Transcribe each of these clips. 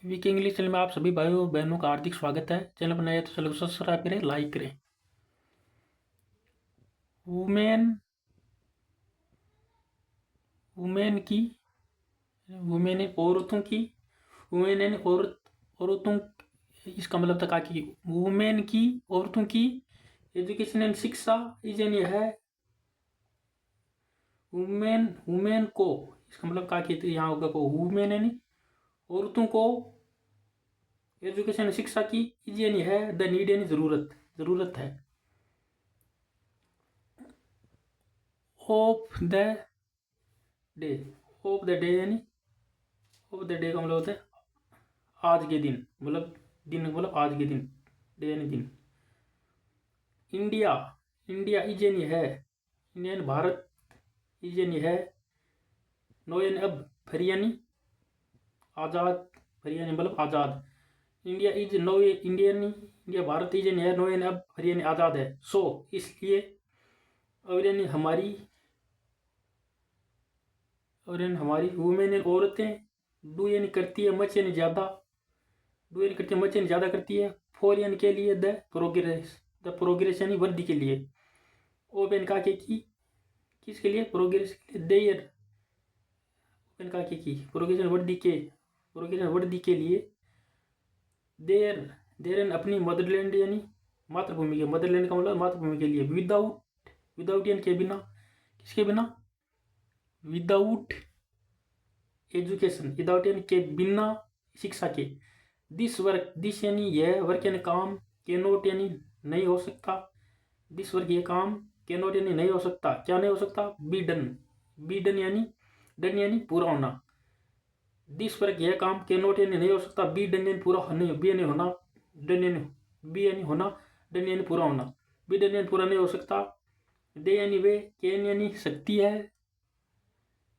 VK English channel में आप सभी भाइयों बहनों का हार्दिक स्वागत है। चैनल पर नए हैं तो चैनल को सब्सक्राइब करें, लाइक करें। वुमेन वुमेन की वुमेन औरतों की वुमेन यानी औरतों। इसका मतलब था कि वुमेन की औरतों की एजुकेशन एंड शिक्षा इज यानी है वुमेन वुमेन को। इसका मतलब का कि यहाँ होगा को वुमेन यानी औरतों को एजुकेशन शिक्षा की इज यानी है द नीड यानी जरूरत है। Of the day of the day यानी ऑफ द डे का मतलब होता है आज के दिन, मतलब आज के दिन, डे यानी दिन। इंडिया इंडिया इज यानी है इंडियन भारत इज यानी है नो यानी अब, फिर यानी आज़ाद, फिर यानी मतलब आज़ाद। India is no Indian India Bharat is यानी है नो यानी अब, फिर यानी आज़ाद है। सो इसलिए और यानी हमारी वुमेन यानी औरतें डू यानी करती है, मच यानी ज़्यादा, डू यानी करती है, मच यानी ज़्यादा करती है, फॉर यानी के लिए, द प्रोग्रेस यानी वृद्धि के लिए, ओ पेन का के की किसके लिए, प्रोग्रेस के लिए, देयर पेन का के की प्रोग्रेस वृद्धि के लिए, देयर देयर अपनी मदरलैंड यानी मातृभूमि के, मदरलैंड का मतलब मातृभूमि के लिए, विदाउट यानी के बिना, किसके बिना, विदाउट एजुकेशन, विदाउट यानी के बिना शिक्षा के, दिस यानी यह, वर्क यानी काम, के नोट यानी नहीं हो सकता, दिस वर्क ये काम, के नोट यानी नहीं हो सकता, क्या नहीं हो सकता, बी डन यानी पूरा होना, दिस वर्क यह काम, के नोट यानी नहीं हो सकता, बी डन यानी पूरा नहीं, बी यानी होना, डन यानी बी यानी होना, डन यानी पूरा होना, बी डन यानी पूरा नहीं हो सकता, दे यानी वे, कैन यानी सकती है,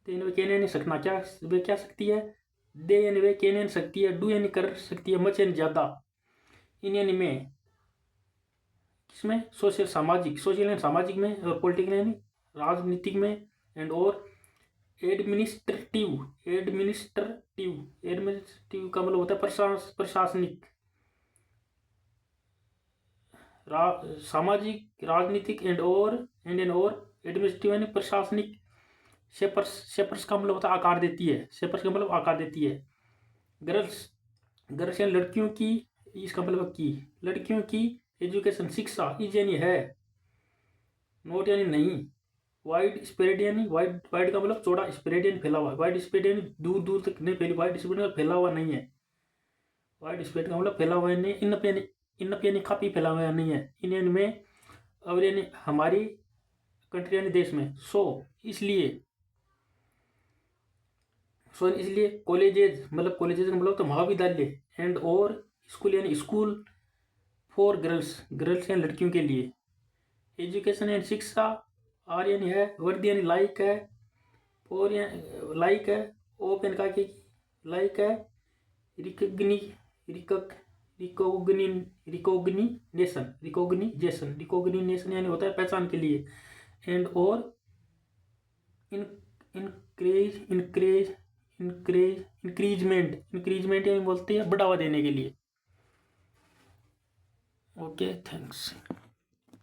कैन यानी सकना, क्या वे क्या सकती है, दे यानी वे, कैन यानी सकती है, डू यानी कर सकती है, मच यानी ज्यादा, इन यानी में, किसमें, सोशल यानी सामाजिक में, और पॉलिटिकल यानी राजनीतिक में, एंड और एडमिनिस्ट्रेटिव का मतलब होता है प्रशासनिक, सामाजिक, राजनीतिक, एंड और एडमिनिस्ट्रेटिव यानी प्रशासनिक। शेपर्स का मतलब होता है आकार देती है, शेपर्स का मतलब आकार देती है। गर्ल्स गर्ल्स यानी लड़कियों की, इसका मतलब की लड़कियों की एजुकेशन शिक्षा इज यानी है, नोट यानी नहीं, वाइड स्प्रेड यानी वाइड का मतलब चौड़ा, स्प्रेड यानी फैला हुआ, वाइड स्प्रेड यानी दूर दूर तक नहीं फैली, वाइड स्प्रेड मतलब फैला हुआ नहीं है, वाइड स्प्रेड का मतलब फैला हुआ नहीं, इनप यानी काफी फैला हुआ नहीं है, इन में, और यानी हमारी कंट्री यानी देश में, इसलिए कॉलेजेस का मतलब तो महाविद्यालय, एंड और स्कूल यानी स्कूल, फॉर गर्ल्स यानी लड़कियों के लिए, एजुकेशन यानी शिक्षा, आर यानी है, वर्द यानी लाइक है, फॉर लाइक है, ओप यानी का लाइक है, रिकग्नि रिकग रिकॉग्निनेशन यानी होता है पहचान के लिए, एंड और इंक्रीजमेंट यानी बोलते हैं बढ़ावा देने के लिए। Okay, thanks.